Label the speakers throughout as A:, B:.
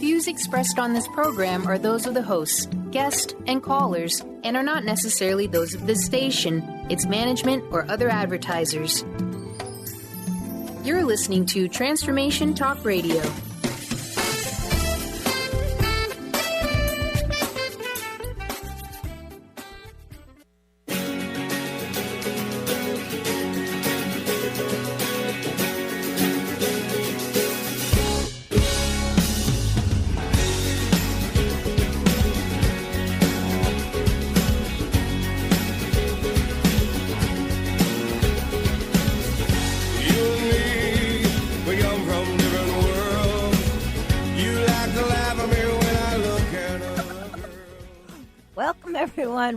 A: views expressed on this program are those of the hosts, guests, and callers, and are not necessarily those of this station, its management, or other advertisers. You're listening to Transformation Talk Radio.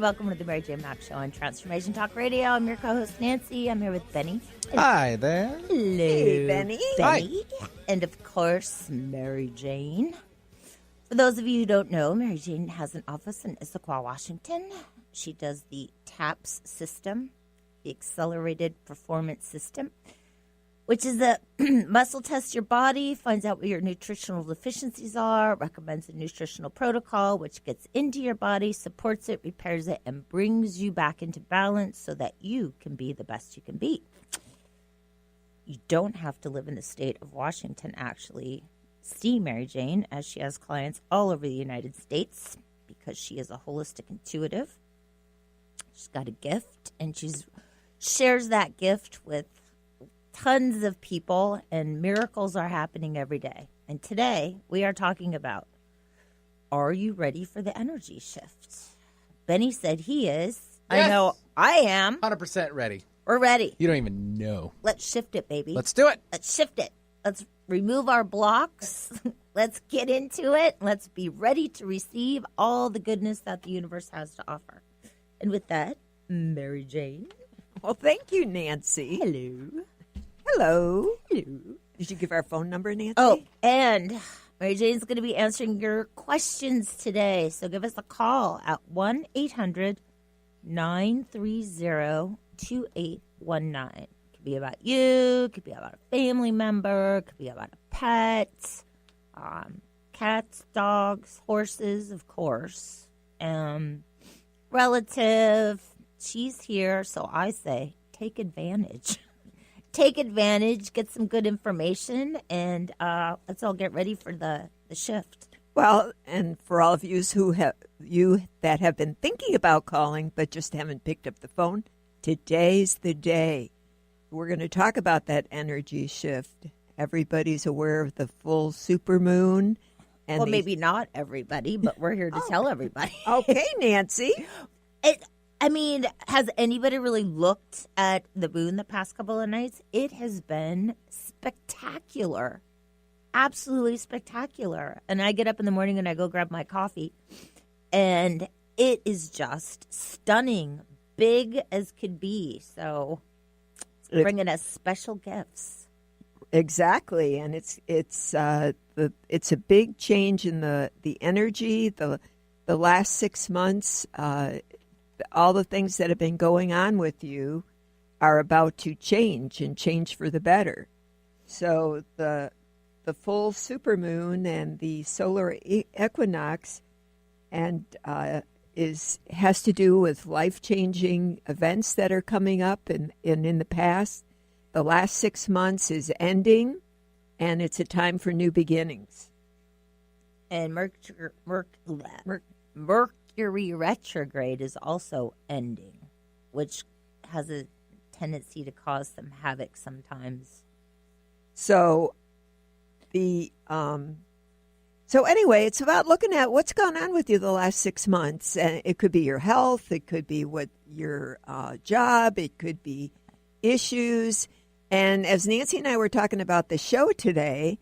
B: Welcome to the Mary Jane Mack Show on Transformation Talk Radio. I'm your co-host, Nancy. I'm here with Benny.
C: Hi there.
B: Hello.
D: Hey, Benny.
B: Benny. Hi. And, of course, Mary Jane. For those of you who don't know, Mary Jane has an office in Issaquah, Washington. She does the TAPS system, the Accelerated Performance System, which is a muscle test your body, finds out what your nutritional deficiencies are, recommends a nutritional protocol, which gets into your body, supports it, repairs it, and brings you back into balance so that you can be the best you can be. You don't have to live in the state of Washington, actually, see Mary Jane, as she has clients all over the United States because she is a holistic intuitive. She's got a gift, and she shares that gift with tons of people, and miracles are happening every day. And today we are talking about, are you ready for the energy shift? Benny said he is. Yes. I know I am.
C: 100% ready.
B: We're ready.
C: You don't even know.
B: Let's shift it, baby.
C: Let's do it.
B: Let's shift it. Let's remove our blocks. Let's get into it. Let's be ready to receive all the goodness that the universe has to offer. And with that, Mary Jane.
D: Well, thank you, Nancy.
B: Hello.
D: Hello. Hello. Did you give our phone number, Nancy?
B: Oh, and Mary Jane's going to be answering your questions today. So give us a call at 1-800-930-2819. It could be about you. It could be about a family member. It could be about a pet. Cats, dogs, horses, of course. Relative. She's here, so I say take advantage. Take advantage, get some good information, and let's all get ready for the shift.
D: Well, and for all of you that have been thinking about calling but just haven't picked up the phone, today's the day. We're going to talk about that energy shift. Everybody's aware of the full supermoon.
B: And maybe not everybody, but we're here to tell everybody.
D: Okay, Nancy.
B: Has anybody really looked at the moon the past couple of nights? It has been spectacular. Absolutely spectacular. And I get up in the morning and I go grab my coffee, and it is just stunning, big as could be. So it's bringing us special gifts.
D: Exactly. And it's a big change in the energy, the last 6 months. All the things that have been going on with you are about to change and change for the better. So the full supermoon and the solar equinox and has to do with life-changing events that are coming up and in the past. The last 6 months is ending, and it's a time for new beginnings.
B: And Mercury retrograde is also ending, which has a tendency to cause some havoc sometimes.
D: So anyway, it's about looking at what's gone on with you the last 6 months. And it could be your health, it could be your job, it could be issues. And as Nancy and I were talking about the show today,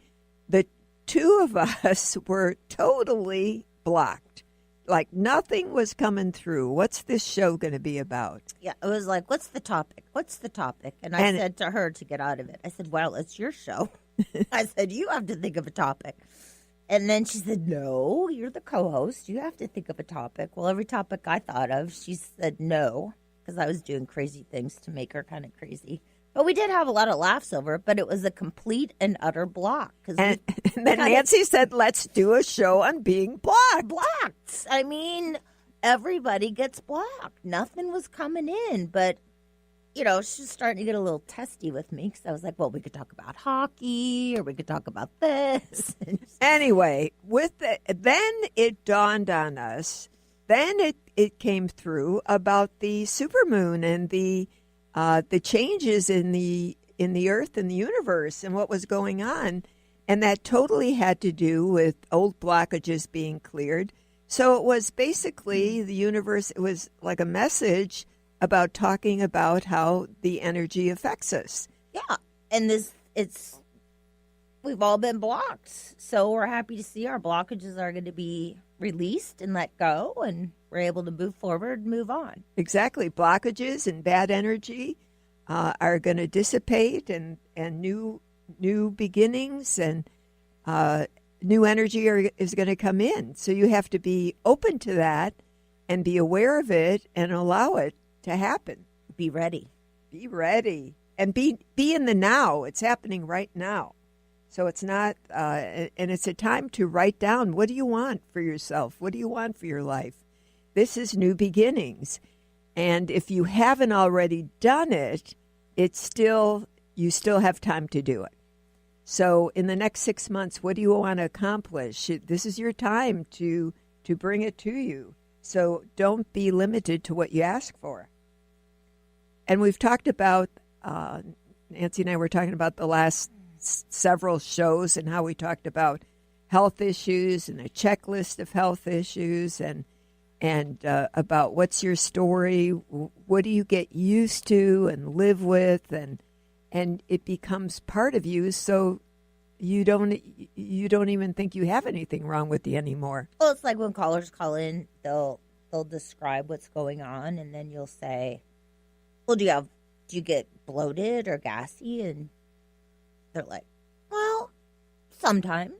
D: the two of us were totally blocked. Like nothing was coming through. What's this show going to be about?
B: Yeah, it was like, what's the topic? What's the topic? And I said to her to get out of it, I said, well, it's your show. I said, you have to think of a topic. And then she said, no, you're the co-host. You have to think of a topic. Well, every topic I thought of, she said no, because I was doing crazy things to make her kind of crazy. But we did have a lot of laughs over it, but it was a complete and utter block.
D: And then Nancy said, let's do a show on being blocked.
B: Blocked. I mean, everybody gets blocked. Nothing was coming in, but, you know, she's starting to get a little testy with me because I was like, well, we could talk about hockey or we could talk about this.
D: Anyway, then it dawned on us, then it came through about the supermoon and the changes in the earth and the universe and what was going on, and that totally had to do with old blockages being cleared. So it was basically the universe. It was like a message about talking about how the energy affects us.
B: Yeah, and we've all been blocked, so we're happy to see our blockages are going to be released and let go, and we're able to move forward and move on.
D: Exactly. Blockages and bad energy are going to dissipate, and new beginnings and new energy is going to come in. So you have to be open to that and be aware of it and allow it to happen.
B: Be ready.
D: Be ready. And be in the now. It's happening right now. So it's not, and it's a time to write down, what do you want for yourself? What do you want for your life? This is new beginnings. And if you haven't already done it, you still have time to do it. So in the next 6 months, what do you want to accomplish? This is your time to bring it to you. So don't be limited to what you ask for. And we've talked about, Nancy and I were talking about the last several shows and how we talked about health issues and a checklist of health issues and about what's your story, what do you get used to and live with, and it becomes part of you, so you don't even think you have anything wrong with you anymore.
B: Well, it's like when callers call in, they'll describe what's going on, and then you'll say, well, do you get bloated or gassy? And they're like, well, sometimes.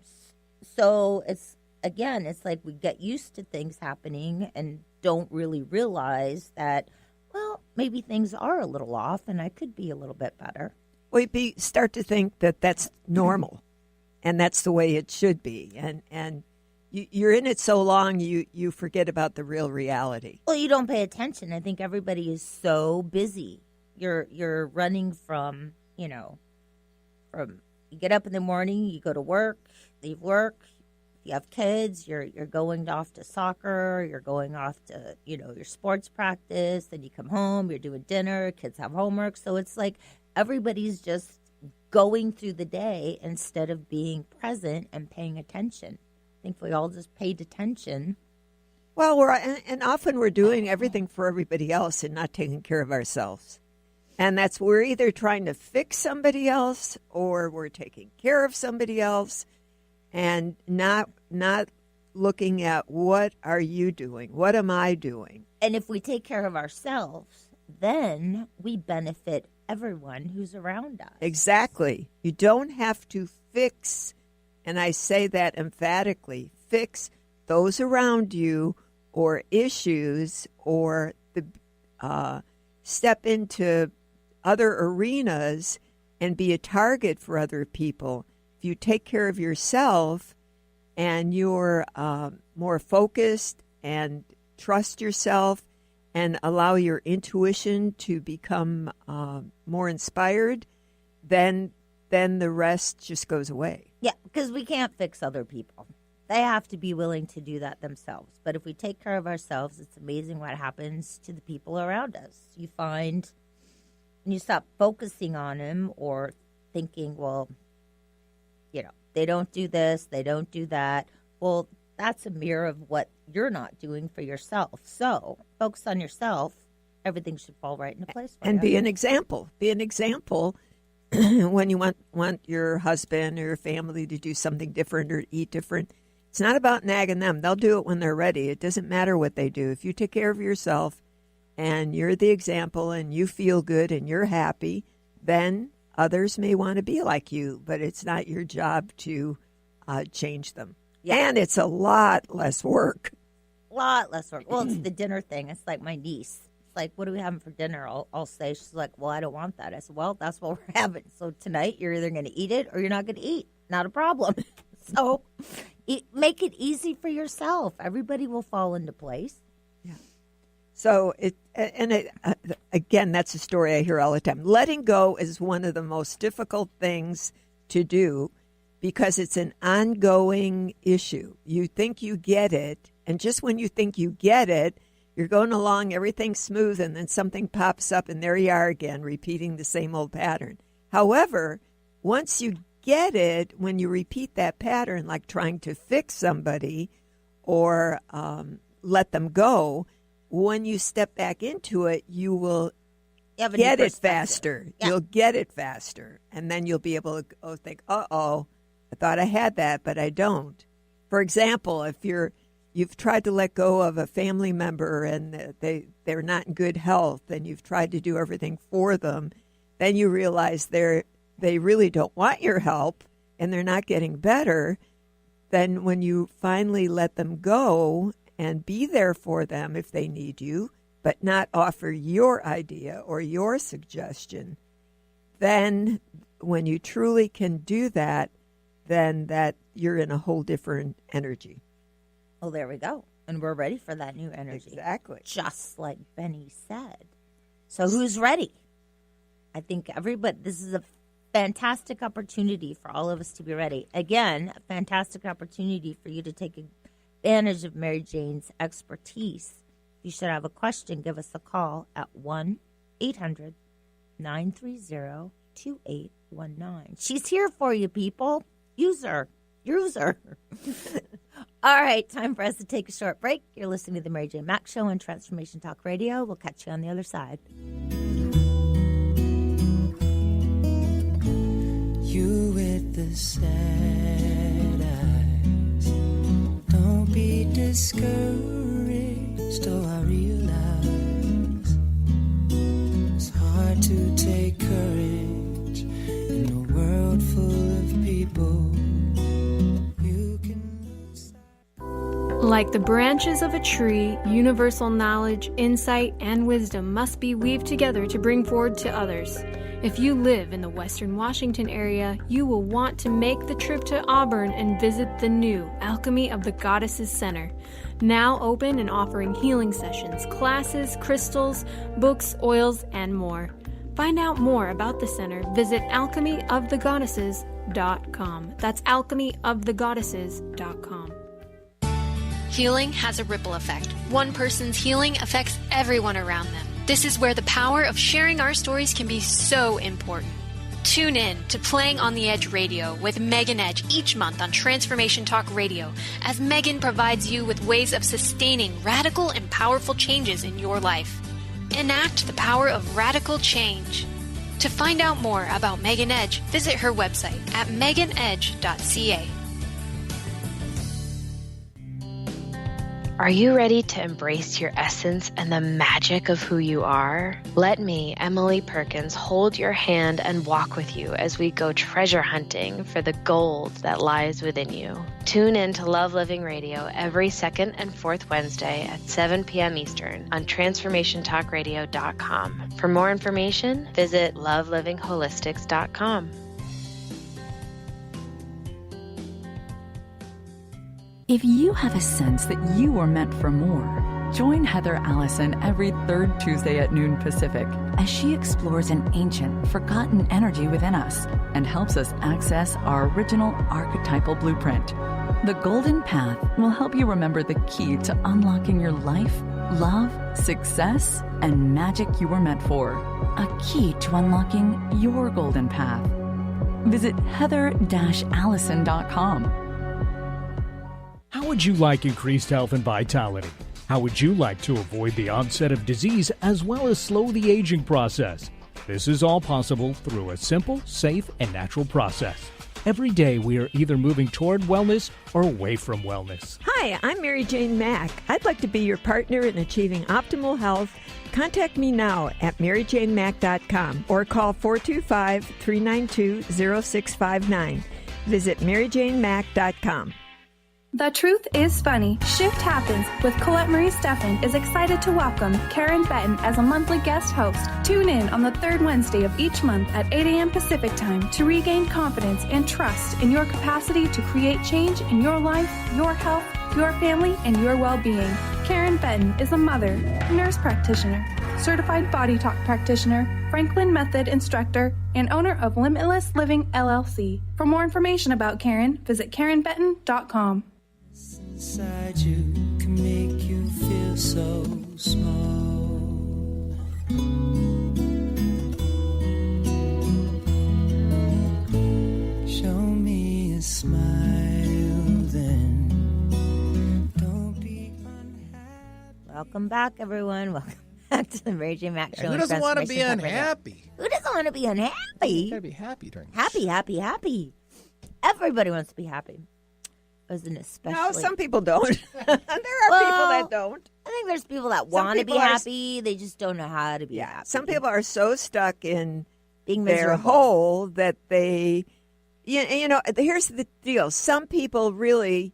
B: So it's like we get used to things happening and don't really realize that, well, maybe things are a little off and I could be a little bit better.
D: Well, you start to think that that's normal and that's the way it should be. And you're in it so long, you forget about the real reality.
B: Well, you don't pay attention. I think everybody is so busy. You're running from you get up in the morning, you go to work, leave work. If you have kids, you're going off to soccer, you're going off to, your sports practice, then you come home, you're doing dinner, kids have homework. So it's like everybody's just going through the day instead of being present and paying attention. I think we all just paid attention.
D: Well, and often we're doing everything for everybody else and not taking care of ourselves. And we're either trying to fix somebody else or we're taking care of somebody else and not looking at what are you doing? What am I doing?
B: And if we take care of ourselves, then we benefit everyone who's around us.
D: Exactly. You don't have to fix, and I say that emphatically, fix those around you or issues or step into other arenas and be a target for other people. If you take care of yourself and you're more focused and trust yourself and allow your intuition to become more inspired, then the rest just goes away.
B: Yeah, because we can't fix other people. They have to be willing to do that themselves. But if we take care of ourselves, it's amazing what happens to the people around us. You find when you stop focusing on them or thinking, well, they don't do this, they don't do that. Well, that's a mirror of what you're not doing for yourself. So focus on yourself. Everything should fall right into place.
D: And be an example. Be an example when you want your husband or your family to do something different or eat different. It's not about nagging them. They'll do it when they're ready. It doesn't matter what they do. If you take care of yourself and you're the example and you feel good and you're happy, then others may want to be like you, but it's not your job to change them. Yeah. And it's a lot less work.
B: A lot less work. Well, it's the dinner thing. It's like my niece. It's like, what are we having for dinner? I'll say, she's like, well, I don't want that. I said, well, that's what we're having. So tonight you're either going to eat it or you're not going to eat. Not a problem. So make it easy for yourself. Everybody will fall into place.
D: Yeah. So again, that's a story I hear all the time. Letting go is one of the most difficult things to do because it's an ongoing issue. You think you get it, and just when you think you get it, you're going along, everything's smooth, and then something pops up, and there you are again, repeating the same old pattern. However, once you get it, when you repeat that pattern, like trying to fix somebody or let them go, when you step back into it, you will get it faster. Yeah. You'll get it faster. And then you'll be able to think, uh-oh, I thought I had that, but I don't. For example, if you've tried to let go of a family member and they're not in good health and you've tried to do everything for them, then you realize they really don't want your help and they're not getting better. Then when you finally let them go and be there for them if they need you, but not offer your idea or your suggestion, then when you truly can do that, then that you're in a whole different energy.
B: Well, there we go. And we're ready for that new energy.
D: Exactly.
B: Just like Benny said. So who's ready? I think everybody, this is a fantastic opportunity for all of us to be ready. Again, a fantastic opportunity for you to take advantage of Mary Jane's expertise. If you should have a question, give us a call at 1-800-930-2819. She's here for you, people. Use her. All right, time for us to take a short break. You're listening to the Mary Jane Mack Show on Transformation Talk Radio. We'll catch you on the other side.
E: You with the sad eyes, don't be discouraged. Oh, I realize it's hard to take courage in a world full of people.
F: Like the branches of a tree, universal knowledge, insight, and wisdom must be weaved together to bring forward to others. If you live in the Western Washington area, you will want to make the trip to Auburn and visit the new Alchemy of the Goddesses Center. Now open and offering healing sessions, classes, crystals, books, oils, and more. Find out more about the center. Visit alchemyofthegoddesses.com. That's alchemyofthegoddesses.com.
G: Healing has a ripple effect. One person's healing affects everyone around them. This is where the power of sharing our stories can be so important. Tune in to Playing on the Edge Radio with Megan Edge each month on Transformation Talk Radio, as Megan provides you with ways of sustaining radical and powerful changes in your life. Enact the power of radical change. To find out more about Megan Edge, visit her website at meganedge.ca.
H: Are you ready to embrace your essence and the magic of who you are? Let me, Emily Perkins, hold your hand and walk with you as we go treasure hunting for the gold that lies within you. Tune in to Love Living Radio every second and fourth Wednesday at 7 p.m. Eastern on TransformationTalkRadio.com. For more information, visit LoveLivingHolistics.com.
I: If you have a sense that you are meant for more, join Heather Allison every third Tuesday at noon Pacific as she explores an ancient, forgotten energy within us and helps us access our original archetypal blueprint. The Golden Path will help you remember the key to unlocking your life, love, success, and magic you were meant for. A key to unlocking your golden path. Visit heather-allison.com.
J: How would you like increased health and vitality? How would you like to avoid the onset of disease as well as slow the aging process? This is all possible through a simple, safe, and natural process. Every day we are either moving toward wellness or away from wellness.
D: Hi, I'm Mary Jane Mack. I'd like to be your partner in achieving optimal health. Contact me now at maryjanemack.com or call 425-392-0659. Visit maryjanemack.com.
K: The Truth is Funny. Shift Happens with Colette Marie Steffen is excited to welcome Karen Benton as a monthly guest host. Tune in on the third Wednesday of each month at 8 a.m. Pacific Time to regain confidence and trust in your capacity to create change in your life, your health, your family, and your well-being. Karen Benton is a mother, nurse practitioner, certified body talk practitioner, Franklin Method instructor, and owner of Limitless Living LLC. For more information about Karen, visit KarenBenton.com.
E: Inside you can make you feel so small. Show me a smile then. Don't be unhappy.
B: Welcome back, everyone. Welcome back to the Mary Jane Mack Show.
C: Who doesn't want to be unhappy?
B: Who doesn't want to be unhappy?
C: You gotta be happy during this.
B: Happy. Everybody wants to be happy. Wasn't especially.
D: No, some people don't. There are people that don't.
B: I think there's people that want to be happy. They just don't know how to be happy.
D: Some people are so stuck in
B: being
D: their
B: miserable.
D: hole that they, you know, here's the deal. Some people really,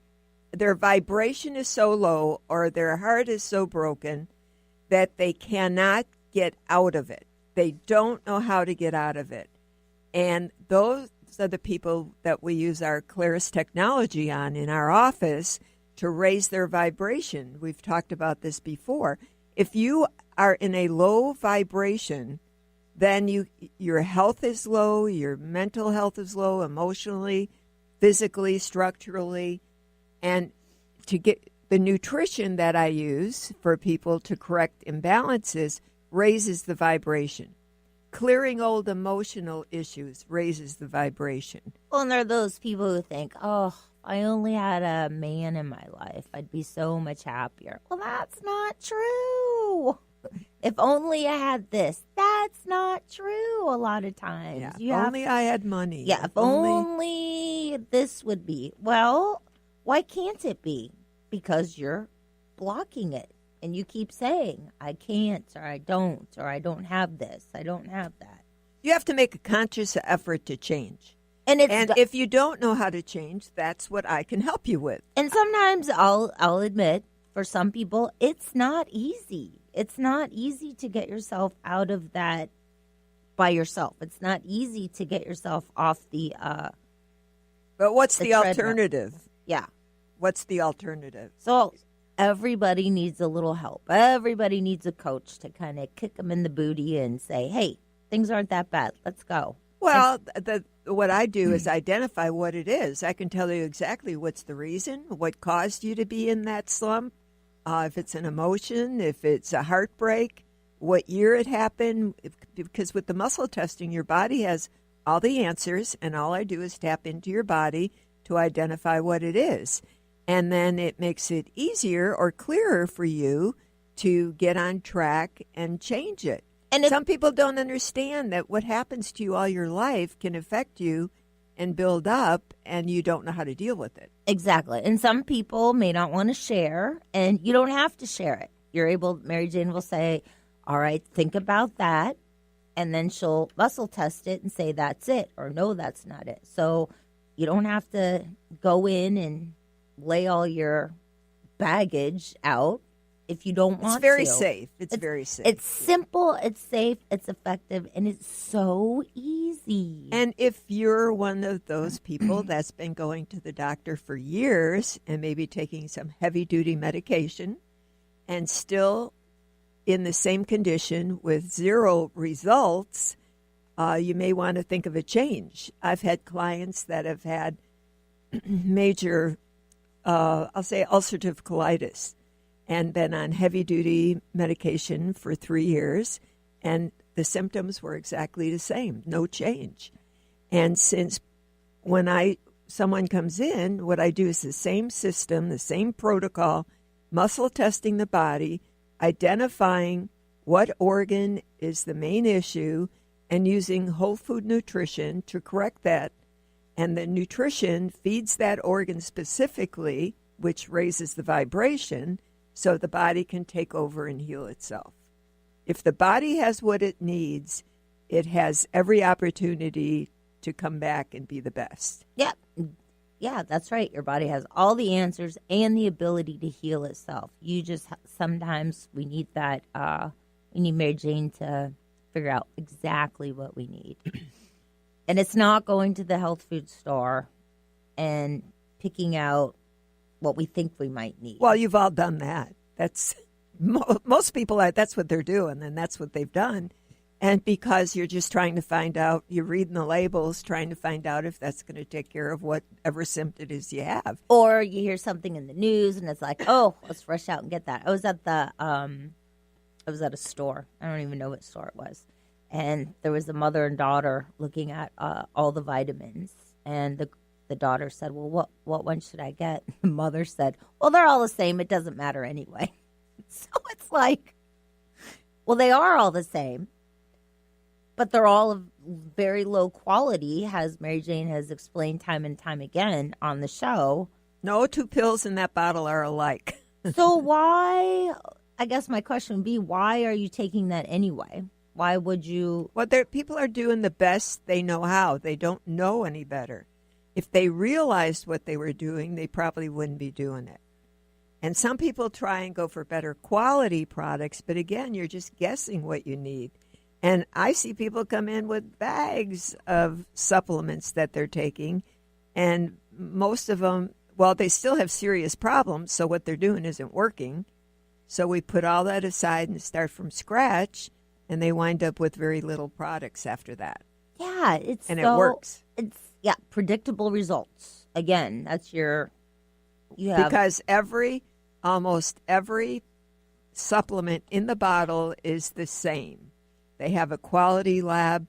D: their vibration is so low or their heart is so broken that they cannot get out of it. They don't know how to get out of it. And those are the people that we use our Claris technology on in our office to raise their vibration. We've talked about this before. If you are in a low vibration, then your health is low, your mental health is low, emotionally, physically, structurally. And to get the nutrition that I use for people to correct imbalances raises the vibration. Clearing old emotional issues raises the vibration.
B: Well, and there are those people who think, oh, if I only had a man in my life, I'd be so much happier. Well, that's not true. If only I had this, that's not true a lot of times.
D: Yeah, only I had money.
B: Yeah, if only this would be. Well, why can't it be? Because you're blocking it. And you keep saying, I can't, or I don't have this, I don't have that.
D: You have to make a conscious effort to change. And if you don't know how to change, that's what I can help you with.
B: And sometimes I'll admit, for some people, it's not easy. It's not easy to get yourself out of that by yourself. It's not easy to get yourself off the
D: But what's the
B: treadmill.
D: alternative?
B: Yeah.
D: What's the alternative?
B: So everybody needs a little help. Everybody needs a coach to kind of kick them in the booty and say, hey, things aren't that bad. Let's go.
D: Well, what I do is identify what it is. I can tell you exactly what's the reason, what caused you to be in that slump, if it's an emotion, if it's a heartbreak, what year it happened. Because with the muscle testing, your body has all the answers, and all I do is tap into your body to identify what it is. And then it makes it easier or clearer for you to get on track and change it. And some people don't understand that what happens to you all your life can affect you and build up, and you don't know how to deal with it.
B: Exactly. And some people may not want to share, and you don't have to share it. You're able, Mary Jane will say, all right, think about that. And then she'll muscle test it and say, that's it, or no, that's not it. So you don't have to go in and lay all your baggage out if you don't want to.
D: It's very safe. It's very safe.
B: It's simple, it's safe, it's effective, and it's so easy.
D: And if you're one of those people that's been going to the doctor for years and maybe taking some heavy-duty medication and still in the same condition with zero results, you may want to think of a change. I've had clients that have had major I'll say ulcerative colitis, and been on heavy-duty medication for 3 years, and the symptoms were exactly the same, no change. And since when someone comes in, what I do is the same system, the same protocol, muscle testing the body, identifying what organ is the main issue, and using whole food nutrition to correct that. And the nutrition feeds that organ specifically, which raises the vibration, so the body can take over and heal itself. If the body has what it needs, it has every opportunity to come back and be the best.
B: Yeah. Yeah, that's right. Your body has all the answers and the ability to heal itself. You just sometimes we need that. We need Mary Jane to figure out exactly what we need, and it's not going to the health food store and picking out what we think we might need.
D: Well, you've all done that. That's most people. That's what they're doing, and that's what they've done. And because you're just trying to find out, you're reading the labels, trying to find out if that's going to take care of whatever symptom it is you have.
B: Or you hear something in the news and it's like, oh, let's rush out and get that. I was at a store. I don't even know what store it was. And there was a mother and daughter looking at all the vitamins. And the daughter said, well, what one should I get? The mother said, well, they're all the same. It doesn't matter anyway. So it's like, well, they are all the same. But they're all of very low quality, as Mary Jane has explained time and time again on the show.
D: No two pills in that bottle are alike.
B: So why, I guess my question would be, why are you taking that anyway? Why would you?
D: Well, people are doing the best they know how. They don't know any better. If they realized what they were doing, they probably wouldn't be doing it. And some people try and go for better quality products, but again, you're just guessing what you need. And I see people come in with bags of supplements that they're taking, and most of them, well, they still have serious problems, so what they're doing isn't working. So we put all that aside and start from scratch, and they wind up with very little products after that.
B: Yeah, it works. It's predictable results. Again, that's
D: because almost every supplement in the bottle is the same. They have a quality lab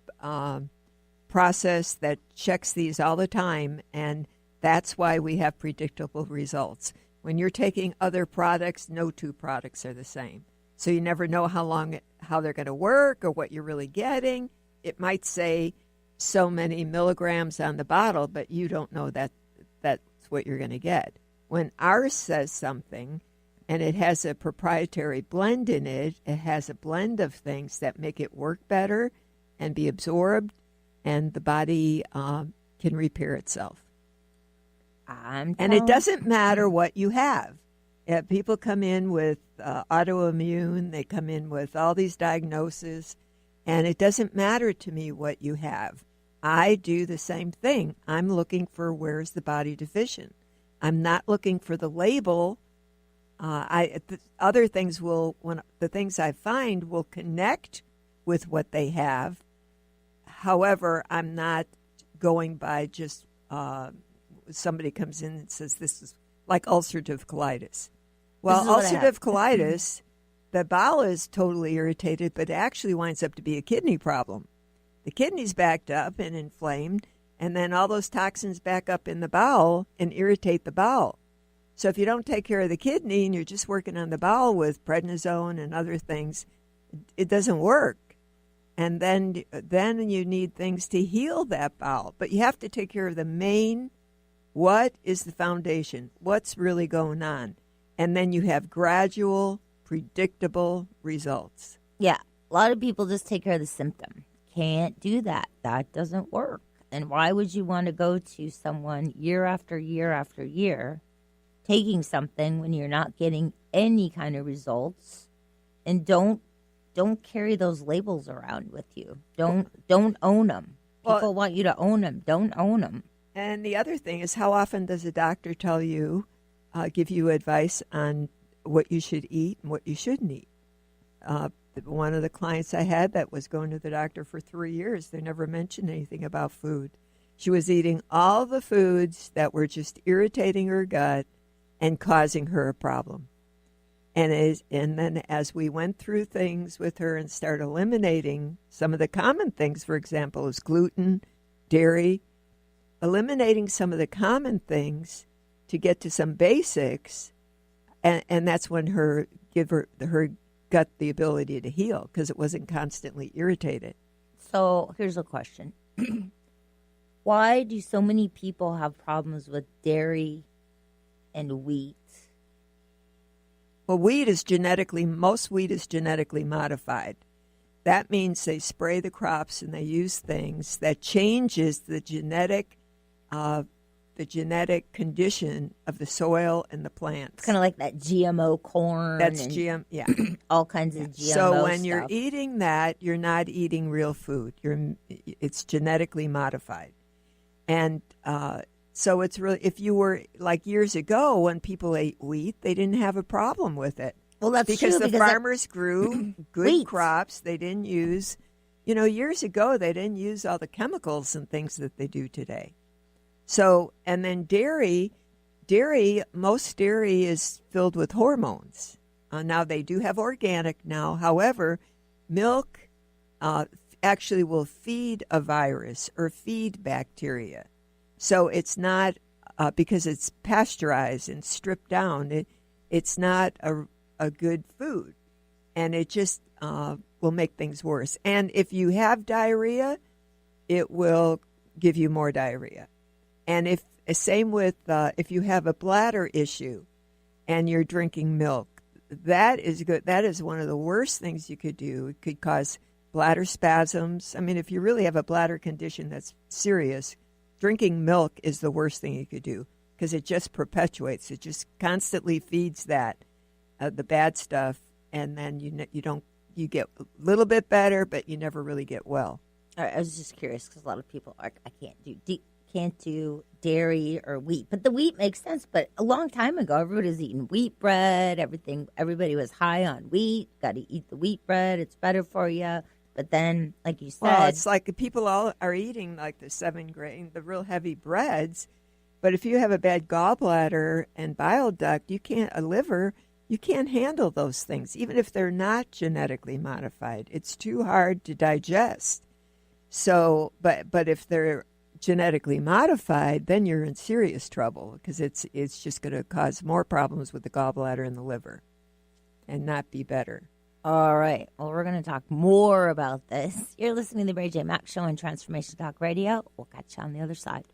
D: process that checks these all the time, and that's why we have predictable results. When you're taking other products, no two products are the same. So you never know how they're going to work or what you're really getting. It might say so many milligrams on the bottle, but you don't know that that's what you're going to get. When ours says something, and it has a proprietary blend in it, it has a blend of things that make it work better and be absorbed, and the body can repair itself. And it doesn't matter what you have. People come in with autoimmune, they come in with all these diagnoses, and it doesn't matter to me what you have. I do the same thing. I'm looking for where's the body deficient. I'm not looking for the label. Other things the things I find will connect with what they have. However, I'm not going by just somebody comes in and says this is like ulcerative colitis. Well, ulcerative colitis, the bowel is totally irritated, but it actually winds up to be a kidney problem. The kidney's backed up and inflamed, and then all those toxins back up in the bowel and irritate the bowel. So if you don't take care of the kidney and you're just working on the bowel with prednisone and other things, it doesn't work. And then you need things to heal that bowel. But you have to take care of the main, what is the foundation? What's really going on? And then you have gradual, predictable results.
B: Yeah, a lot of people just take care of the symptom. Can't do that. That doesn't work. And why would you want to go to someone year after year after year taking something when you're not getting any kind of results? And don't carry those labels around with you. Don't own them. People want you to own them. Don't own them.
D: And the other thing is, how often does a doctor tell you, give you advice on what you should eat and what you shouldn't eat? One of the clients I had that was going to the doctor for 3 years, they never mentioned anything about food. She was eating all the foods that were just irritating her gut and causing her a problem. And then as we went through things with her and started eliminating some of the common things, for example, is gluten, dairy, eliminating some of the common things to get to some basics, and that's when her gut the ability to heal because it wasn't constantly irritated.
B: So here's a question. Why do so many people have problems with dairy and wheat?
D: Well, most wheat is genetically modified. That means they spray the crops and they use things that changes the genetic the genetic condition of the soil and the plants.
B: It's kind of like that GMO corn.
D: That's
B: and
D: GM, yeah.
B: all kinds of GMO
D: So when
B: stuff.
D: you're eating that, you're not eating real food. It's genetically modified. And so it's really, if you were, like years ago when people ate wheat, they didn't have a problem with it.
B: Well, that's
D: because
B: true.
D: The farmers grew good crops. They didn't use, years ago, they didn't use all the chemicals and things that they do today. So, and then most dairy is filled with hormones. Now, they do have organic now. However, milk actually will feed a virus or feed bacteria. So it's not, because it's pasteurized and stripped down, it's not a good food. And it just will make things worse. And if you have diarrhea, it will give you more diarrhea. And if you have a bladder issue and you're drinking milk, that is good. That is one of the worst things you could do. It could cause bladder spasms. I mean, if you really have a bladder condition that's serious, drinking milk is the worst thing you could do because it just perpetuates. It just constantly feeds that, the bad stuff, and then you get a little bit better, but you never really get well.
B: All right, I was just curious because a lot of people I can't do dairy or wheat, but the wheat makes sense. But a long time ago, everybody was eating wheat bread. Everybody was high on wheat. Got to eat the wheat bread; it's better for you. But then, like you said,
D: well, it's like the people all are eating like the 7-grain, the real heavy breads. But if you have a bad gallbladder and bile duct, a liver, you can't handle those things, even if they're not genetically modified. It's too hard to digest. So, but if they're genetically modified, then you're in serious trouble because it's just going to cause more problems with the gallbladder and the liver, and not be better.
B: All right. Well, we're going to talk more about this. You're listening to the Mary J. Mack Show on Transformation Talk Radio. We'll catch you on the other side.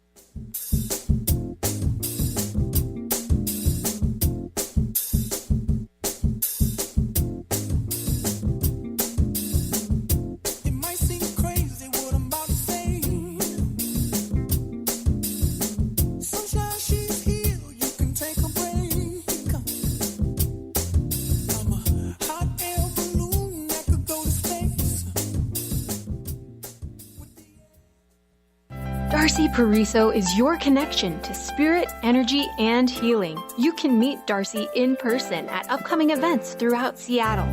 F: Darcy Pariso is your connection to spirit, energy, and healing. You can meet Darcy in person at upcoming events throughout Seattle.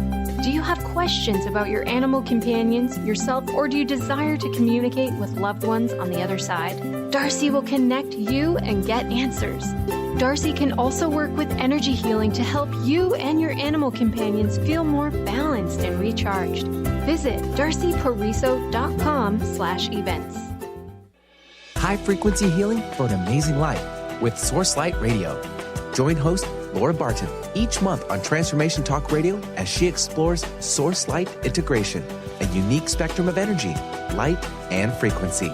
F: Do you have questions about your animal companions, yourself, or do you desire to communicate with loved ones on the other side? Darcy will connect you and get answers. Darcy can also work with energy healing to help you and your animal companions feel more balanced and recharged. Visit darcypariso.com/events.
L: High-frequency healing for an amazing life with Source Light Radio. Join host Laura Barton each month on Transformation Talk Radio as she explores Source Light integration, a unique spectrum of energy, light, and frequency.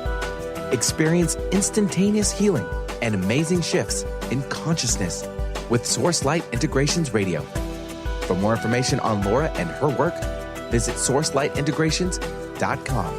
L: Experience instantaneous healing and amazing shifts in consciousness with Source Light Integrations Radio. For more information on Laura and her work, visit sourcelightintegrations.com.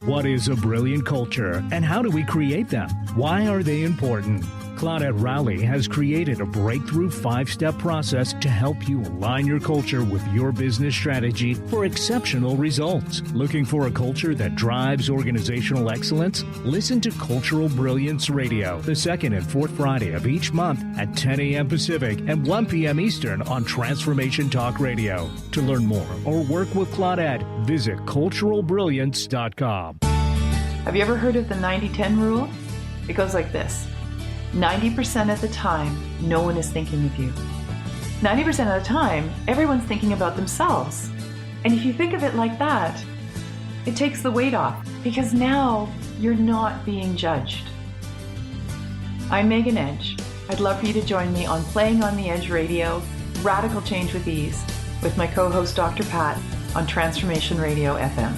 J: What is a brilliant culture, and how do we create them? Why are they important? Claudette Rowley has created a breakthrough 5-step process to help you align your culture with your business strategy for exceptional results. Looking for a culture that drives organizational excellence? Listen to Cultural Brilliance Radio, the second and fourth Friday of each month at 10 a.m. Pacific and 1 p.m. Eastern on Transformation Talk Radio. To learn more or work with Claudette, visit culturalbrilliance.com.
M: Have you ever heard of the 90-10 rule? It goes like this. 90% of the time, no one is thinking of you. 90% of the time, everyone's thinking about themselves. And if you think of it like that, it takes the weight off because now you're not being judged. I'm Megan Edge. I'd love for you to join me on Playing on the Edge Radio, Radical Change with Ease, with my co-host Dr. Pat on Transformation Radio FM.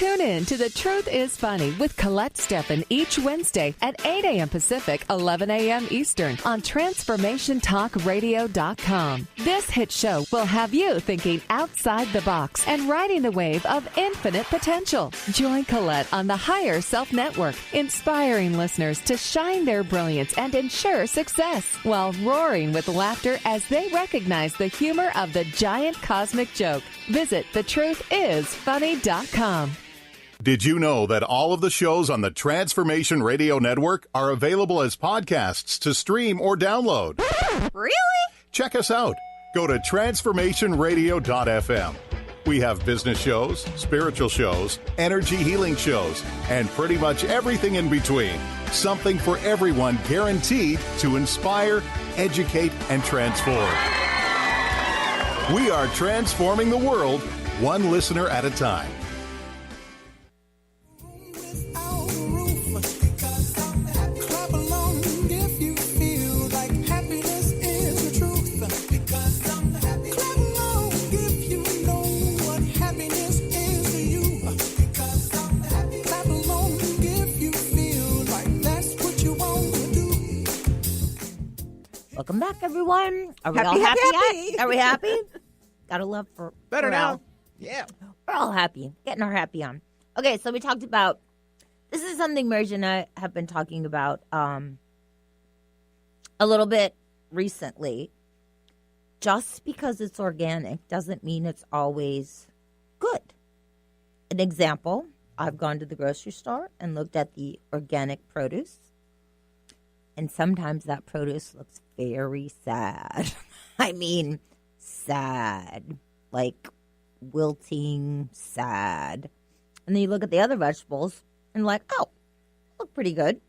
N: Tune in to The Truth is Funny with Colette Steffen each Wednesday at 8 a.m. Pacific, 11 a.m. Eastern on TransformationTalkRadio.com. This hit show will have you thinking outside the box and riding the wave of infinite potential. Join Colette on the Higher Self Network, inspiring listeners to shine their brilliance and ensure success while roaring with laughter as they recognize the humor of the giant cosmic joke. Visit thetruthisfunny.com.
O: Did you know that all of the shows on the Transformation Radio Network are available as podcasts to stream or download?
B: Really?
O: Check us out. Go to transformationradio.fm. We have business shows, spiritual shows, energy healing shows, and pretty much everything in between. Something for everyone, guaranteed to inspire, educate, and transform. We are transforming the world, one listener at a time.
B: Welcome back, everyone. Are we all happy yet? Are we happy? Gotta love for
C: better
B: now.
C: now. Yeah.
B: We're all happy. Getting our happy on. Okay, so we talked about, this is something Mary and I have been talking about a little bit recently. Just because it's organic doesn't mean it's always good. An example, I've gone to the grocery store and looked at the organic produce. And sometimes that produce looks very sad. I mean, sad. Like wilting, sad. And then you look at the other vegetables and like, oh, look pretty good.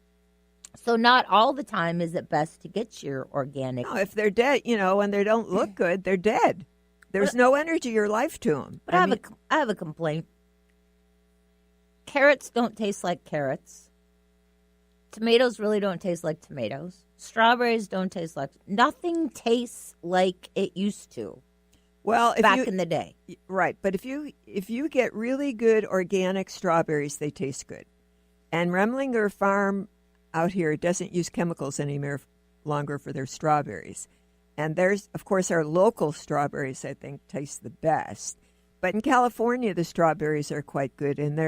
B: So not all the time is it best to get your organic.
D: No, if they're dead, when they don't look good, they're dead. There's no energy or life to them.
B: But I have a complaint. Carrots don't taste like carrots. Tomatoes really don't taste like tomatoes. Strawberries don't taste like... Nothing tastes like it used to.
D: Well,
B: back in the day.
D: Right, but if you get really good organic strawberries, they taste good. And Remlinger Farm out here doesn't use chemicals any longer for their strawberries. And there's, of course, our local strawberries, I think, taste the best. But in California, the strawberries are quite good, and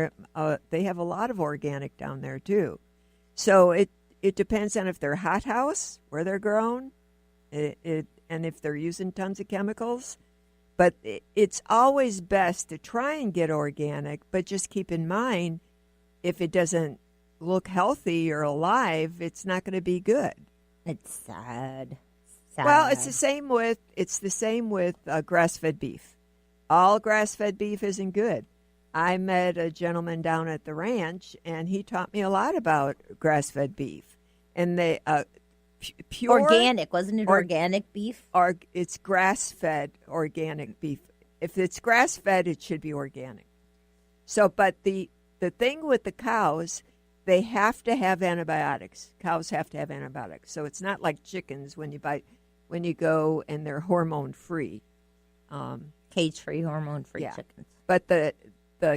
D: they have a lot of organic down there, too. So it depends on if they're hothouse, where they're grown, and if they're using tons of chemicals. But it's always best to try and get organic, but just keep in mind, if it doesn't look healthy or alive, it's not going to be good.
B: It's sad.
D: Well, it's the same with grass-fed beef. All grass-fed beef isn't good. I met a gentleman down at the ranch, and he taught me a lot about grass-fed beef. And they pure
B: organic, wasn't it? Organic beef?
D: It's grass-fed organic beef. If it's grass-fed, it should be organic. So, but the thing with the cows, they have to have antibiotics. Cows have to have antibiotics. So it's not like chickens when you go and they're hormone-free.
B: Cage-free, hormone-free chickens.
D: But the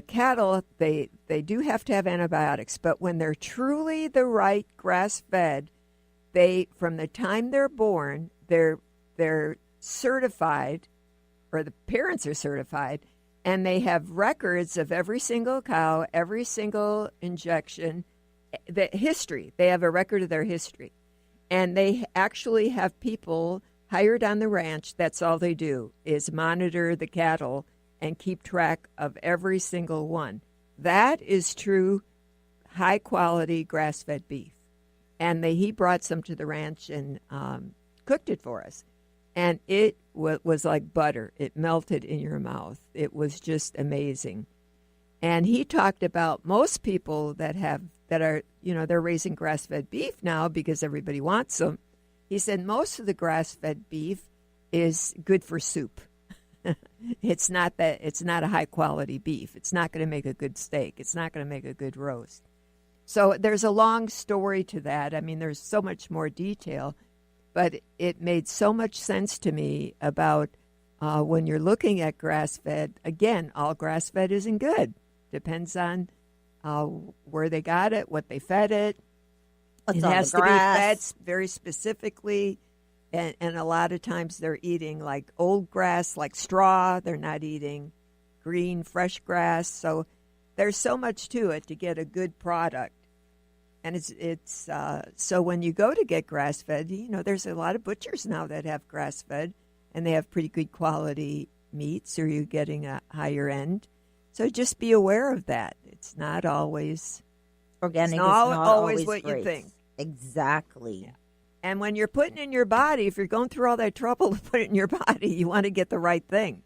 D: cattle, they do have to have antibiotics. But when they're truly the right grass-fed, from the time they're born, they're certified, or the parents are certified, and they have records of every single cow, every single injection, the history. They have a record of their history. And they actually have people hired on the ranch. That's all they do, is monitor the cattle and keep track of every single one. That is true high-quality grass-fed beef. And he brought some to the ranch and cooked it for us. And it was like butter. It melted in your mouth. It was just amazing. And he talked about most people that are, they're raising grass-fed beef now because everybody wants them. He said most of the grass-fed beef is good for soup. It's not a high-quality beef. It's not going to make a good steak. It's not going to make a good roast. So there's a long story to that. I mean, there's so much more detail, but it made so much sense to me about when you're looking at grass-fed. Again, all grass-fed isn't good. Depends on where they got it, what they fed it.
B: What's
D: it
B: on
D: has
B: the
D: to be
B: grass.
D: fed very specifically. And a lot of times they're eating like old grass, like straw. They're not eating green, fresh grass. So there's so much to it to get a good product. And it's so when you go to get grass fed, there's a lot of butchers now that have grass fed, and they have pretty good quality meats, or you're getting a higher end. So just be aware of that. It's not always
B: organic.
D: It's
B: is
D: not
B: not
D: always what
B: great.
D: you think.
B: Exactly.
D: Yeah. And when you're putting in your body, if you're going through all that trouble to put it in your body, you want to get the right thing.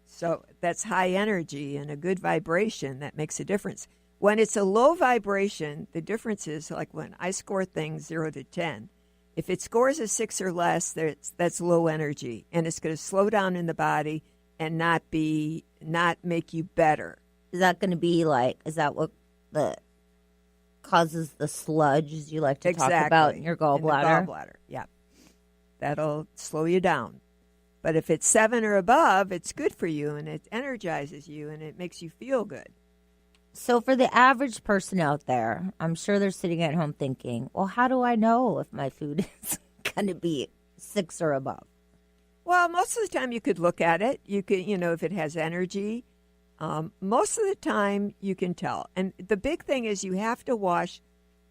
D: So that's high energy and a good vibration that makes a difference. When it's a low vibration, the difference is like when I score things 0 to 10. If it scores a 6 or less, that's low energy, and it's going to slow down in the body and not make you better.
B: Is that going to be is that what causes the sludge, as you like to talk about, in your gallbladder?
D: In the gallbladder, yeah. That'll slow you down. But if it's 7 or above, it's good for you, and it energizes you, and it makes you feel good.
B: So for the average person out there, I'm sure they're sitting at home thinking, well, how do I know if my food is going to be 6 or above?
D: Well, most of the time you could look at it. You could, if it has energy. Most of the time you can tell. And the big thing is you have to wash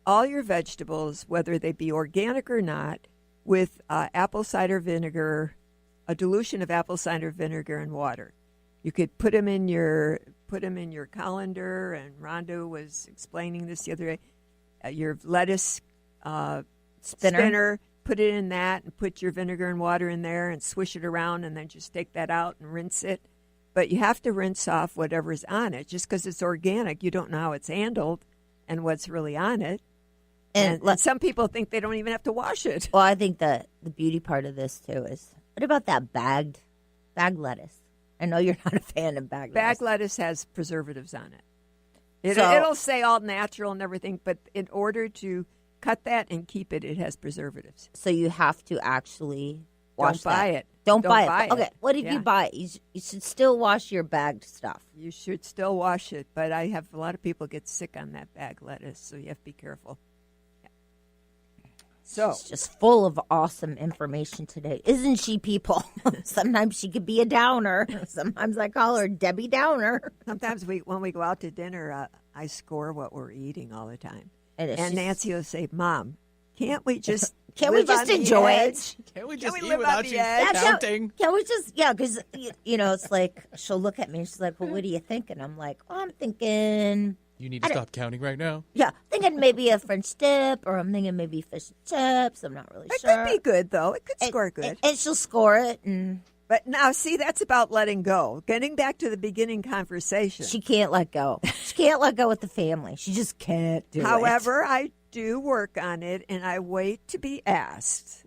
D: all your vegetables, whether they be organic or not, with apple cider vinegar, a dilution of apple cider vinegar and water. You could put them in your colander, and Rhonda was explaining this the other day. Your lettuce spinner, put it in that, and put your vinegar and water in there, and swish it around, and then just take that out and rinse it. But you have to rinse off whatever's on it. Just because it's organic, you don't know how it's handled and what's really on it. And some people think they don't even have to wash it.
B: Well, I think that the beauty part of this, too, is what about that bagged lettuce? I know you're not a fan of bagged lettuce.
D: Bagged lettuce has preservatives on it. It'll say all natural and everything, but in order to cut that and keep it, it has preservatives.
B: So you have to actually wash
D: Don't buy it.
B: Don't buy it.
D: it.
B: Okay, what if you buy it? You should still wash your bagged stuff.
D: You should still wash it, but I have a lot of people get sick on that bagged lettuce, so you have to be careful. Yeah. So
B: she's just full of awesome information today, isn't she, people? Sometimes she could be a downer. Sometimes I call her Debbie Downer.
D: Sometimes when we go out to dinner, I score what we're eating all the time.
B: And
D: Nancy will say, Mom, can't we just
B: enjoy it?
C: Can't we just eat without you counting?
B: Can we just, because, it's like, she'll look at me and she's like, well, what are you thinking? I'm like, well, I'm thinking.
C: You need to stop counting right now.
B: Yeah, thinking maybe a French dip, or I'm thinking maybe fish and chips. I'm not really sure.
D: It could be good, though. It could score good.
B: And she'll score it.
D: But now, see, that's about letting go. Getting back to the beginning conversation.
B: She can't let go. She can't let go with the family. She just can't do it.
D: However, I do work on it, and I wait to be asked.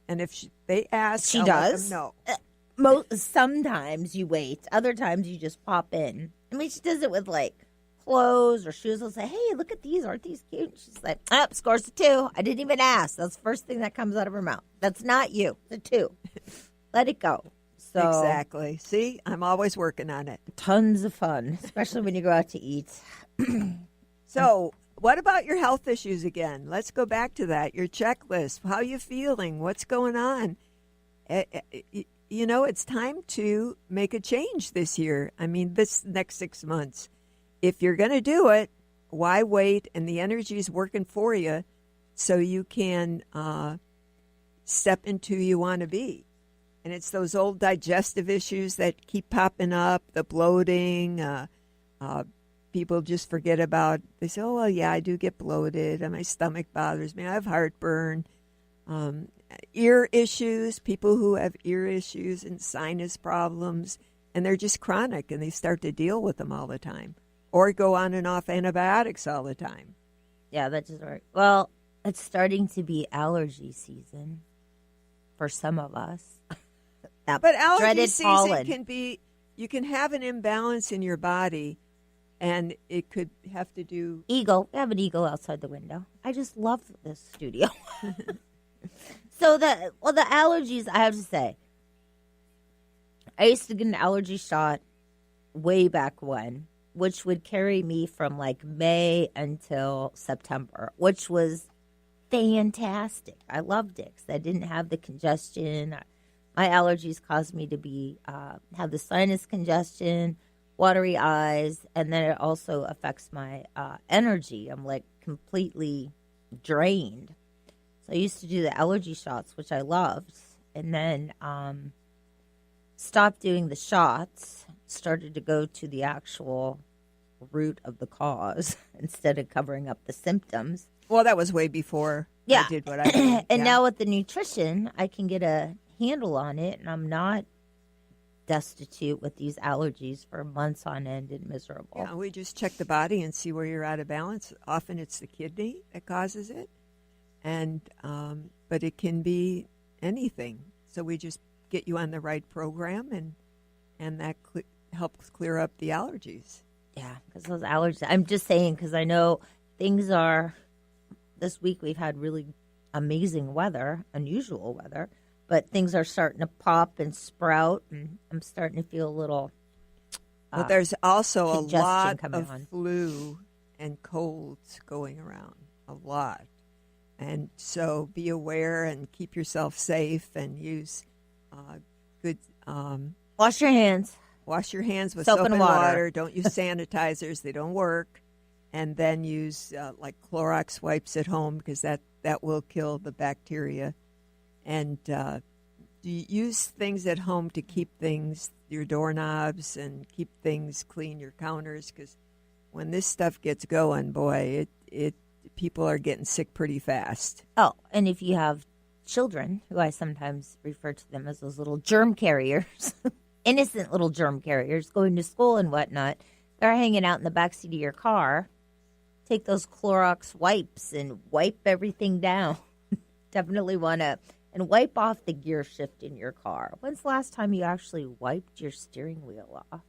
D: And if they ask,
B: she
D: I'll
B: does.
D: let them know.
B: Sometimes you wait. Other times you just pop in. I mean, she does it with clothes or shoes. I'll say, hey, look at these. Aren't these cute? She's like, scores a 2. I didn't even ask. That's the first thing that comes out of her mouth. That's not you. The 2. Let it go. So,
D: exactly. See, I'm always working on it.
B: Tons of fun, especially when you go out to eat.
D: So, what about your health issues again? Let's go back to that. Your checklist. How are you feeling? What's going on? It's time to make a change this year. I mean, this next 6 months. If you're going to do it, why wait? And the energy is working for you so you can step into who you want to be. And it's those old digestive issues that keep popping up, the bloating. People just forget about. They say, oh, well, yeah, I do get bloated, and my stomach bothers me. I have heartburn. Ear issues, people who have ear issues and sinus problems, and they're just chronic, and they start to deal with them all the time. Or go on and off antibiotics all the time.
B: Yeah, that doesn't work. Well, it's starting to be allergy season for some of us.
D: But allergy season can be, you can have an imbalance in your body, and it could have to do...
B: Eagle. We have an eagle outside the window. I just love this studio. So the allergies, I have to say, I used to get an allergy shot way back when which would carry me from like May until September, which was fantastic. I loved it because I didn't have the congestion. My allergies caused me to be have the sinus congestion, watery eyes, and then it also affects my energy. I'm like completely drained. So I used to do the allergy shots, which I loved, and then stopped doing the shots, started to go to the actual root of the cause instead of covering up the symptoms.
D: Well, that was way before I did what I did.
B: And now with the nutrition, I can get a handle on it, and I'm not destitute with these allergies for months on end and miserable.
D: Yeah, we just check the body and see where you're out of balance. Often it's the kidney that causes it, and but it can be anything. So we just get you on the right program, and that helps clear up the allergies.
B: Yeah, because those allergies. I'm just saying because I know things are. This week we've had really amazing weather, unusual weather, but things are starting to pop and sprout, and I'm starting to feel a little.
D: But there's also a lot of
B: on.
D: flu and colds going around, a lot. And so be aware and keep yourself safe and use good.
B: Wash your hands.
D: Wash your hands with soap and water. Don't use sanitizers. They don't work. And then use like Clorox wipes at home because that will kill the bacteria. And use things at home to keep things, your doorknobs, and keep things clean, your counters, because when this stuff gets going, boy, it people are getting sick pretty fast.
B: Oh, and if you have children, who I sometimes refer to them as those little germ carriers, innocent little germ carriers going to school and whatnot, they're hanging out in the backseat of your car. Take those Clorox wipes and wipe everything down. Definitely want to, and wipe off the gear shift in your car. When's the last time you actually wiped your steering wheel off?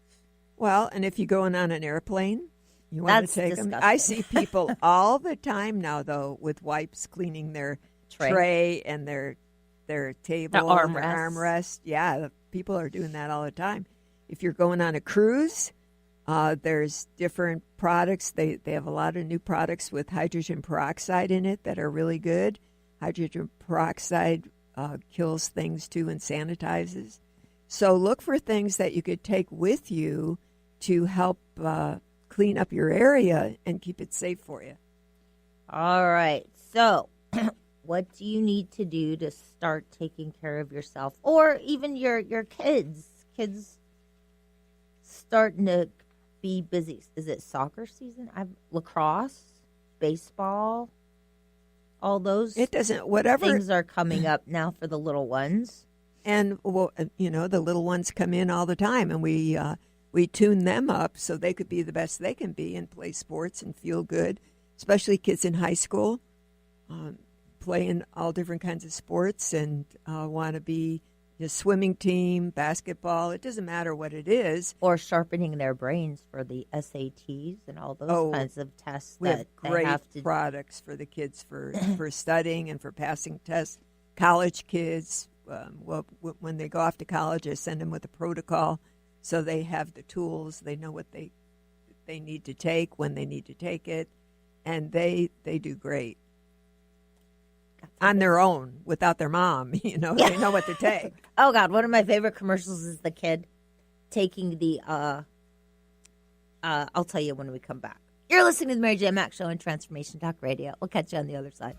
D: Well, and if you're going on an airplane, you want to take them. I see people all the time now, though, with wipes cleaning their tray and their table,
B: the
D: and their armrest. Yeah, people are doing that all the time. If you're going on a cruise, there's different products. They have a lot of new products with hydrogen peroxide in it that are really good. Hydrogen peroxide kills things too and sanitizes. So look for things that you could take with you to help clean up your area and keep it safe for you.
B: All right. So what do you need to do to start taking care of yourself or even your kids? Kids starting to be busy. Is it soccer season? Lacrosse, baseball, all those things are coming up now for the little ones.
D: And, well, the little ones come in all the time, and we tune them up so they could be the best they can be and play sports and feel good, especially kids in high school, playing all different kinds of sports and want to be a swimming team, basketball. It doesn't matter what it is.
B: Or sharpening their brains for the SATs and all those kinds of tests
D: we
B: that
D: have great
B: they have to
D: products for the kids for studying and for passing tests. College kids, when they go off to college, I send them with a protocol so they have the tools. They know what they need to take, when they need to take it, and they do great. On their own, without their mom, they know what to take.
B: Oh, God, one of my favorite commercials is the kid taking the, I'll tell you when we come back. You're listening to the Mary J. Mack Show on Transformation Talk Radio. We'll catch you on the other side.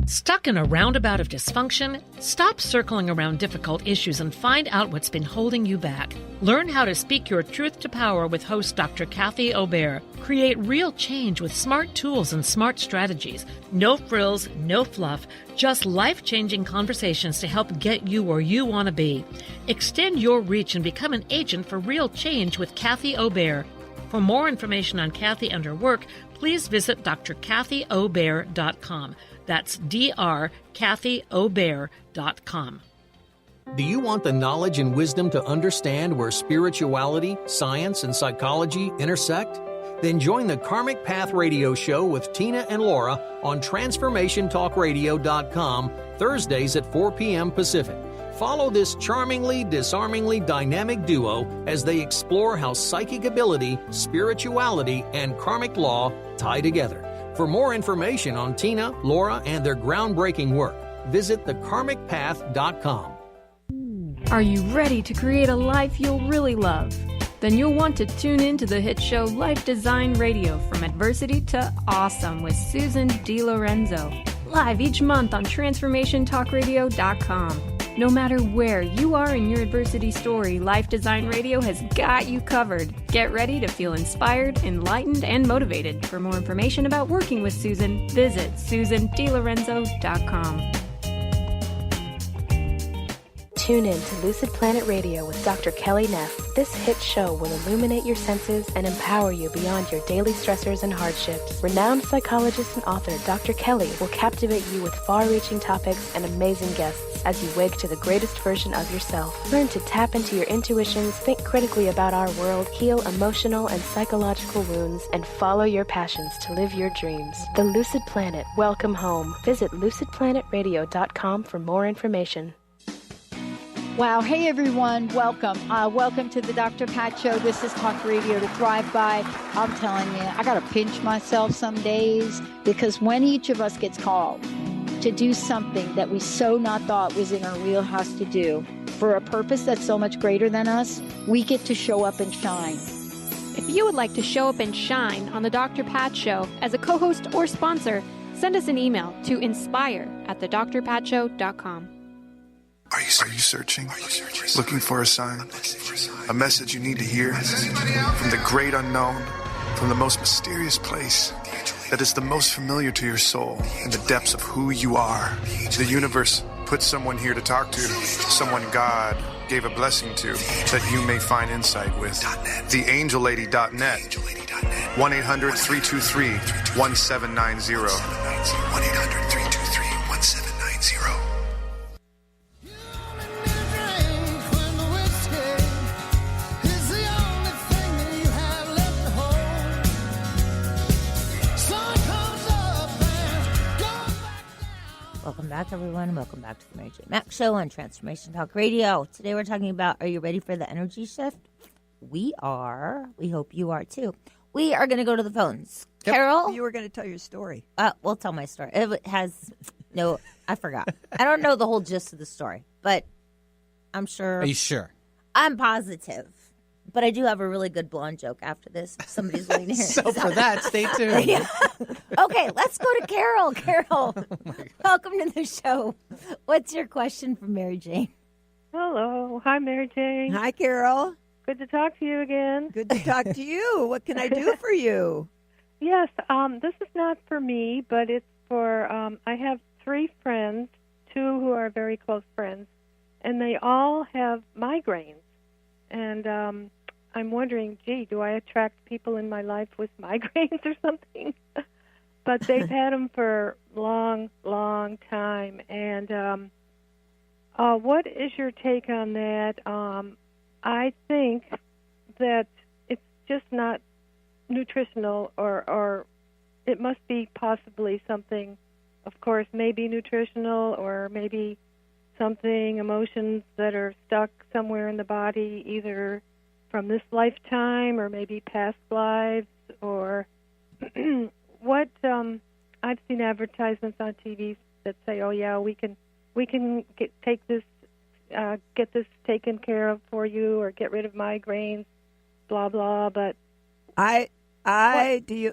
P: Stuck in a roundabout of dysfunction? Stop circling around difficult issues and find out what's been holding you back. Learn how to speak your truth to power with host Dr. Kathy Obear. Create real change with smart tools and smart strategies. No frills, no fluff, just life-changing conversations to help get you where you want to be. Extend your reach and become an agent for real change with Kathy Obear. For more information on Kathy and her work, please visit drkathyobear.com. That's drkathyobear.com.
Q: Do you want the knowledge and wisdom to understand where spirituality, science, and psychology intersect? Then join the Karmic Path Radio Show with Tina and Laura on TransformationTalkRadio.com Thursdays at 4 p.m. Pacific. Follow this charmingly, disarmingly dynamic duo as they explore how psychic ability, spirituality, and karmic law tie together. For more information on Tina, Laura, and their groundbreaking work, visit thekarmicpath.com.
F: Are you ready to create a life you'll really love? Then you'll want to tune in to the hit show Life Design Radio, From Adversity to Awesome with Susan DiLorenzo. Live each month on TransformationTalkRadio.com. No matter where you are in your adversity story, Life Design Radio has got you covered. Get ready to feel inspired, enlightened, and motivated. For more information about working with Susan, visit SusanDiLorenzo.com.
H: Tune in to Lucid Planet Radio with Dr. Kelly Neff. This hit show will illuminate your senses and empower you beyond your daily stressors and hardships. Renowned psychologist and author Dr. Kelly will captivate you with far-reaching topics and amazing guests as you wake to the greatest version of yourself. Learn to tap into your intuitions, think critically about our world, heal emotional and psychological wounds, and follow your passions to live your dreams. The Lucid Planet. Welcome home. Visit lucidplanetradio.com for more information.
R: Wow. Hey, everyone. Welcome. Welcome to the Dr. Pat Show. This is Talk Radio to Thrive By. I'm telling you, I got to pinch myself some days because when each of us gets called to do something that we so not thought was in our wheelhouse to do for a purpose that's so much greater than us, we get to show up and shine.
F: If you would like to show up and shine on the Dr. Pat Show as a co-host or sponsor, send us an email to inspire@thedrpatshow.com.
S: Are you searching? Looking for a sign? A message you need to hear? From the great unknown, from the most mysterious place that is the most familiar to your soul in the depths of who you are. The universe put someone here to talk to, someone God gave a blessing to, that you may find insight with. TheAngelLady.net. 1-800-323-1790. 1-800-323-1790.
B: Welcome back, everyone. Welcome back to the Mary J. Mack Show on Transformation Talk Radio. Today we're talking about, are you ready for the energy shift? We are. We hope you are, too. We are going to go to the phones. Yep. Carol?
D: You were going to tell your story.
B: We'll tell my story. It has, no, I forgot. I don't know the whole gist of the story, but I'm sure.
C: Are you sure?
B: I'm positive. But I do have a really good blonde joke after this. If somebody's willing to hear it.
C: So for that, stay tuned.
B: Yeah. Okay, let's go to Carol. Carol, welcome to the show. What's your question for Mary Jane?
T: Hello. Hi, Mary Jane.
D: Hi, Carol.
T: Good to talk to you again.
D: Good to talk to you. What can I do for you?
T: Yes, this is not for me, but it's for, I have 3 friends, 2 who are very close friends, and they all have migraines. And I'm wondering, gee, do I attract people in my life with migraines or something? But they've had them for a long, long time. And what is your take on that? I think that it's just not nutritional, or it must be possibly something, of course, maybe nutritional, or maybe something, emotions that are stuck somewhere in the body, either from this lifetime or maybe past lives, or what I've seen advertisements on TV that say, "Oh yeah, we can get this taken care of for you, or get rid of migraines, blah blah." But
D: I deal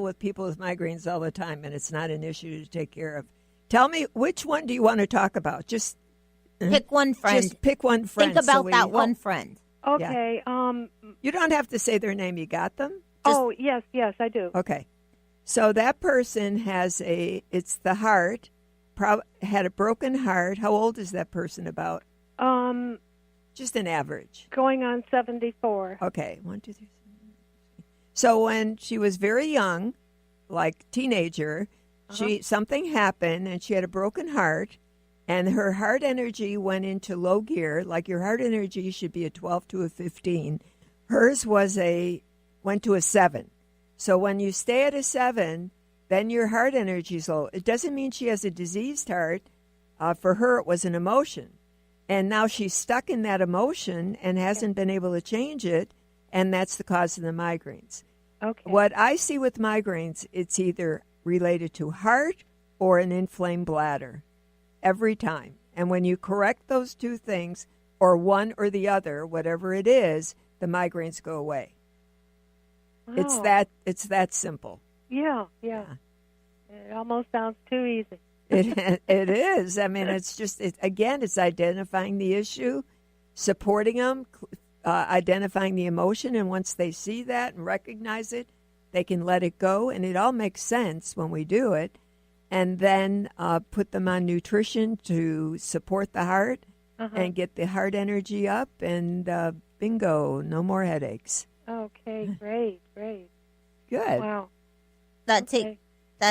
D: with people with migraines all the time, and it's not an issue to take care of. Tell me, which one do you want to talk about? Just
B: pick one friend.
D: Just pick one friend.
B: Think about that one friend.
T: Okay.
D: Yeah. You don't have to say their name. You got them?
T: Yes, I do.
D: Okay. So that person has it's the heart, had a broken heart. How old is that person about? Just an average.
T: Going on 74.
D: Okay. 1, 2, 3. So when she was very young, like teenager, something happened and she had a broken heart, and her heart energy went into low gear. Like your heart energy should be a 12 to a 15. Hers went to a 7. So when you stay at a 7, then your heart energy is low. It doesn't mean she has a diseased heart. For her, it was an emotion. And now she's stuck in that emotion and hasn't been able to change it, and that's the cause of the migraines.
T: Okay.
D: What I see with migraines, it's either related to heart or an inflamed bladder every time. And when you correct those two things, or one or the other, whatever it is, the migraines go away.
T: Wow.
D: It's that simple.
T: Yeah. It almost sounds too easy.
D: It is. I mean, it's just, it's identifying the issue, supporting them, identifying the emotion, and once they see that and recognize it, they can let it go, and it all makes sense when we do it, and then put them on nutrition to support the heart and get the heart energy up, and bingo, no more headaches.
T: Okay, great.
D: Good.
T: Wow.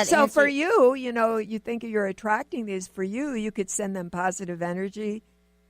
D: So for you, you think you're attracting these. For you could send them positive energy,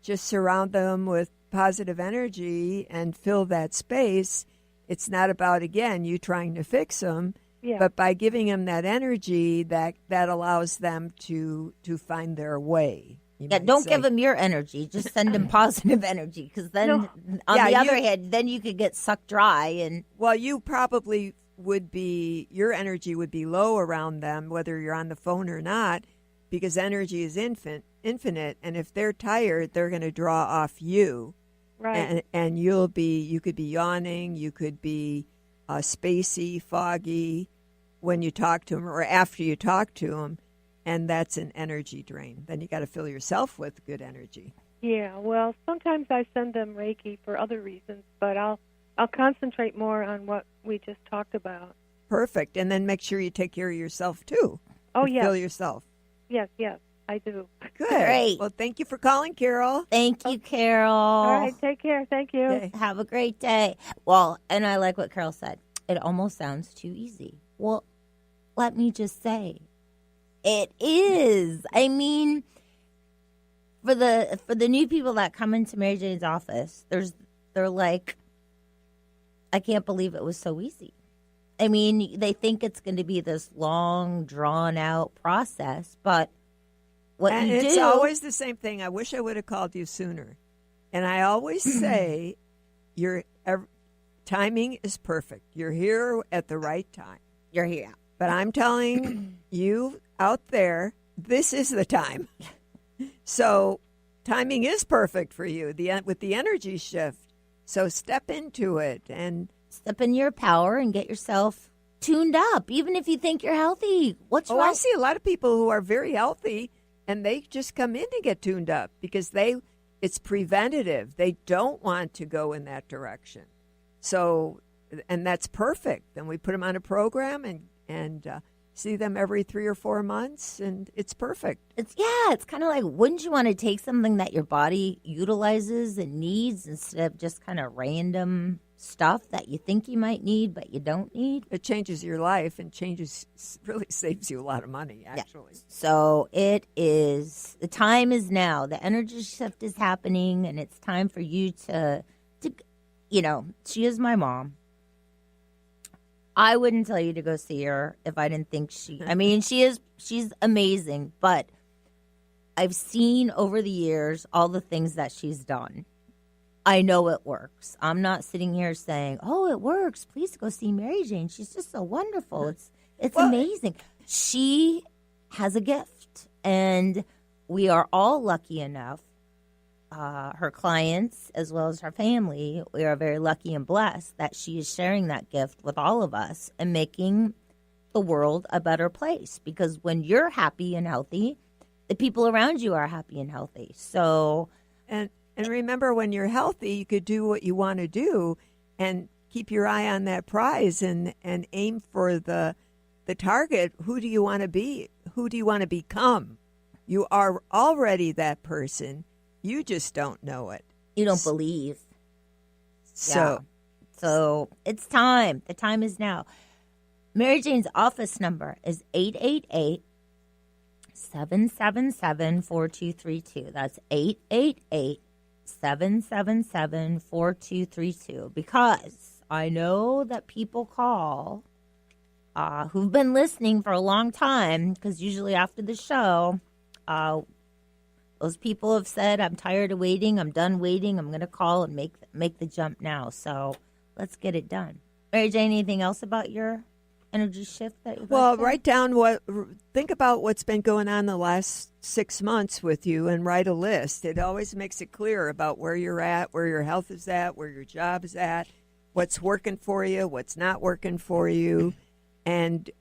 D: just surround them with positive energy and fill that space. It's not about, again, you trying to fix them, but by giving them that energy, that allows them to find their way.
B: Don't give them your energy. Just send them positive energy, because then on the other hand, then you could get sucked dry. And
D: well, you probably your energy would be low around them, whether you're on the phone or not, because energy is infinite, and if they're tired, they're going to draw off you.
T: Right.
D: And you could be yawning, you could be spacey, foggy when you talk to them or after you talk to them, and that's an energy drain. Then you got to fill yourself with good energy.
T: Yeah, well, sometimes I send them Reiki for other reasons, but I'll concentrate more on what we just talked about.
D: Perfect. And then make sure you take care of yourself, too.
T: Oh, yes.
D: Fill yourself.
T: Yes, I do.
D: Good.
B: Great.
D: Well, thank you for calling, Carol.
B: Thank you, Carol.
T: All right, take care. Thank you.
D: Okay.
B: Have a great day. Well, and I like what Carol said. It almost sounds too easy. Well, let me just say, it is. I mean, for the new people that come into Mary Jane's office, they're like, I can't believe it was so easy. I mean, they think it's going to be this long, drawn-out process, but
D: it's always the same thing. I wish I would have called you sooner. And I always say, timing is perfect. You're here at the right time.
B: You're here.
D: But I'm telling you out there, this is the time. So timing is perfect for you with the energy shift. So step into it and
B: step in your power and get yourself tuned up, even if you think you're healthy. What's wrong?
D: I see a lot of people who are very healthy, and they just come in to get tuned up because it's preventative. They don't want to go in that direction. So, and that's perfect. Then we put them on a program and see them every 3 or 4 months, and it's perfect.
B: It's kind of like, wouldn't you want to take something that your body utilizes and needs instead of just kind of random stuff that you think you might need but you don't need?
D: It changes your life and really saves you a lot of money, actually.
B: Yeah. So it is, the time is now. The energy shift is happening, and it's time for you to she is my mom. I wouldn't tell you to go see her if I didn't think she's amazing, but I've seen over the years all the things that she's done. I know it works. I'm not sitting here saying, "Oh, it works. Please go see Mary Jane. She's just so wonderful." It's amazing. She has a gift, and we are all lucky enough. Her clients, as well as her family, we are very lucky and blessed that she is sharing that gift with all of us and making the world a better place. Because when you're happy and healthy, the people around you are happy and healthy. So,
D: and remember, when you're healthy, you could do what you want to do and keep your eye on that prize and aim for the target. Who do you want to be? Who do you want to become? You are already that person. You just don't know it.
B: You don't believe.
D: So
B: it's time. The time is now. Mary Jane's office number is 777-4232. That's 888-777-4232. Because I know that people call who've been listening for a long time, because usually after the show, those people have said, I'm tired of waiting, I'm done waiting, I'm going to call and make the jump now. So let's get it done. Mary Jane, anything else about your energy shift that you
D: write down think about what's been going on the last 6 months with you and write a list. It always makes it clear about where you're at, where your health is at, where your job is at, what's working for you, what's not working for you, and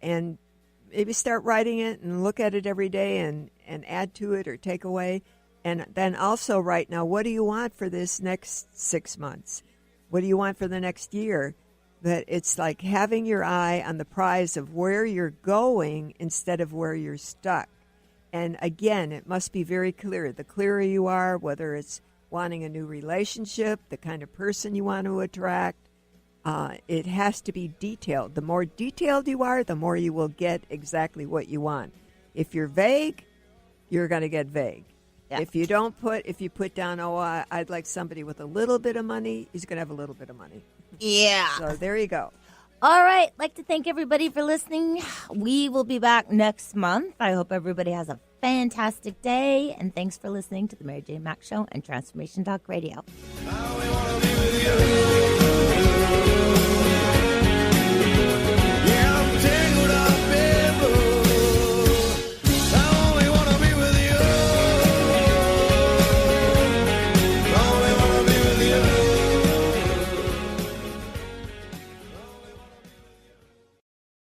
D: maybe start writing it and look at it every day and add to it or take away. And then also write, now, what do you want for this next 6 months? What do you want for the next year? That it's like having your eye on the prize of where you're going instead of where you're stuck. And again, it must be very clear. The clearer you are, whether it's wanting a new relationship, the kind of person you want to attract, it has to be detailed. The more detailed you are, the more you will get exactly what you want. If you're vague, you're going to get vague. Yeah. If you put down, I'd like somebody with a little bit of money, he's going to have a little bit of money.
B: Yeah.
D: So there you go.
B: All right. I'd like to thank everybody for listening. We will be back next month. I hope everybody has a fantastic day. And thanks for listening to the Mary Jane Mack Show and Transformation Talk Radio.